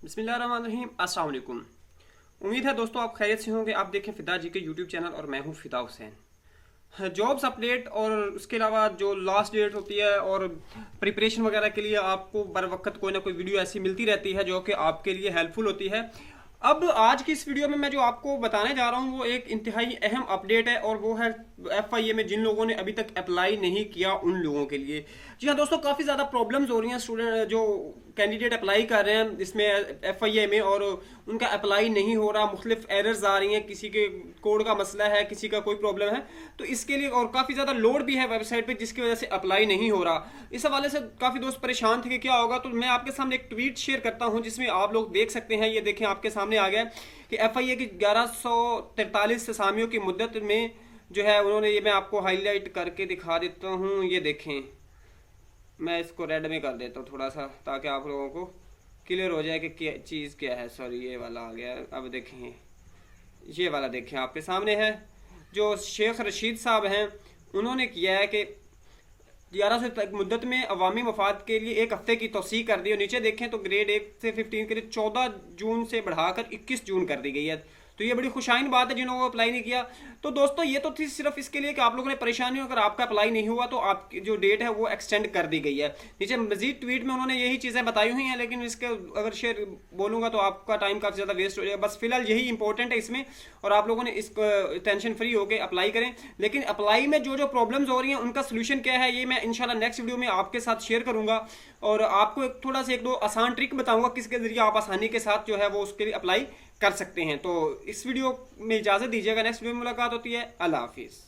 बिस्मिल्लाहिर्रहमानिर्रहीम, अस्सलाम वालेकुम। उम्मीद है दोस्तों आप खैरियत से होंगे। आप देखें फ़िदा जी के यूट्यूब चैनल और मैं हूं फ़िदा हुसैन। जॉब्स अपडेट और उसके अलावा जो लास्ट डेट होती है और प्रिपरेशन वगैरह के लिए आपको बर वक्त कोई ना कोई वीडियो ऐसी मिलती रहती है जो कि आपके लिए हेल्पफुल होती है। अब आज की इस वीडियो में मैं जो आपको बताने जा रहा हूँ वो एक इंतहाई अहम अपडेट है और वो है FIA में जिन लोगों ने अभी तक अप्लाई नहीं किया उन लोगों के लिए। जी हाँ दोस्तों, काफ़ी ज़्यादा प्रॉब्लम्स हो रही हैं स्टूडेंट जो कैंडिडेट अप्लाई कर रहे हैं इसमें FIA में, और उनका अप्लाई नहीं हो रहा, मुख्तलिफ एरर्स आ रही हैं, किसी के कोड का मसला है, किसी का कोई प्रॉब्लम है, तो इसके लिए और काफ़ी ज़्यादा लोड भी है वेबसाइट पे जिसकी वजह से अप्लाई नहीं हो रहा। इस हवाले से काफ़ी दोस्त परेशान थे कि क्या होगा, तो मैं आपके सामने एक ट्वीट शेयर करता हूं जिसमें आप लोग देख सकते हैं। ये देखें, आपके सामने आ गया कि FIA की 1143 असामियों की मुद्दत में जो है उन्होंने, ये मैं आपको हाईलाइट करके दिखा देता हूँ। ये देखें, मैं इसको रेड में कर देता हूँ थोड़ा सा ताकि आप लोगों को क्लियर हो जाए कि क्या चीज़ क्या है। सॉरी, ये वाला आ गया। अब देखें, ये वाला देखें आपके सामने है। जो शेख रशीद साहब हैं उन्होंने किया है कि 1100 तक मुद्दत में अवामी मफाद के लिए एक हफ्ते की तोसी कर दी। और नीचे देखें तो ग्रेड 1 से 15 के लिए 14 जून से बढ़ाकर 21 जून कर दी गई है। तो ये बड़ी खुशाइन बात है जिन लोगों को अप्लाई नहीं किया। तो दोस्तों ये तो थी सिर्फ इसके लिए कि आप लोगों ने परेशानी हो, अगर आपका अप्लाई नहीं हुआ तो आपकी जो डेट है वो एक्सटेंड कर दी गई है। नीचे मजीद ट्वीट में उन्होंने यही चीज़ें बताई हुई हैं, लेकिन इसके अगर शेयर बोलूँगा तो आपका टाइम काफ़ी ज़्यादा वेस्ट हो जाएगा। बस फिलहाल यही इंपॉर्टेंट है इसमें, और आप लोगों ने इस टेंशन फ्री होकर अप्लाई करें। लेकिन अप्लाई में जो जो प्रॉब्लम्स हो रही हैं उनका सोल्यूशन क्या है ये मैं इंशाल्लाह नेक्स्ट वीडियो में आपके साथ शेयर करूँगा, और आपको थोड़ा सा एक दो आसान ट्रिक बताऊँगा किसके ज़रिए आप आसानी के साथ जो है वो उसके लिए अप्लाई कर सकते हैं। तो इस वीडियो में इजाज़त दीजिएगा, नेक्स्ट वीडियो में मुलाकात होती है। अल्लाह हाफिज़।